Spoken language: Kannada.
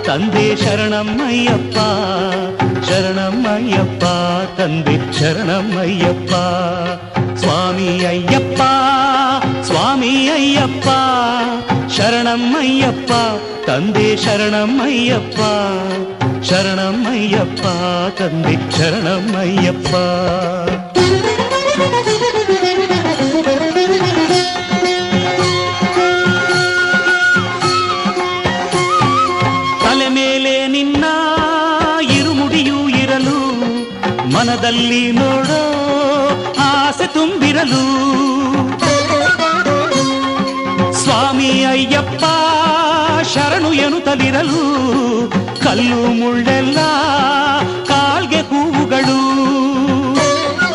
ತಂದೆ ಶರಣಮ್ಮಯ್ಯಪ್ಪ ಶರಣಮ್ಮಯ್ಯಪ್ಪ ತಂದೆ ಶರಣಮ್ಮಯ್ಯಪ್ಪ ಸ್ವಾಮಿ ಅಯ್ಯಪ್ಪ ಸ್ವಾಮಿ ಅಯ್ಯಪ್ಪ ಶರಣಮ್ಮಯ್ಯಪ್ಪ ತಂದೆ ಶರಣಮ್ಮಯ್ಯಪ್ಪ ಶರಣಮ್ಮಯ್ಯಪ್ಪ ತಂದೆ ಶರಣಮ್ಮಯ್ಯಪ್ಪ ತಲೆ ಮೇಲೆ ನಿನ್ನ ಇರುಮುಡಿಯೂ ಇರಲು ಮನದಲ್ಲಿ ನೋಡೋ ಆಸೆ ತುಂಬಿರಲು ಸ್ವಾಮಿ ಅಯ್ಯಪ್ಪ ಶರಣು ಎನ್ನುತ್ತಲಿರಲು ಕಲ್ಲು ಮುಳ್ಳೆಲ್ಲ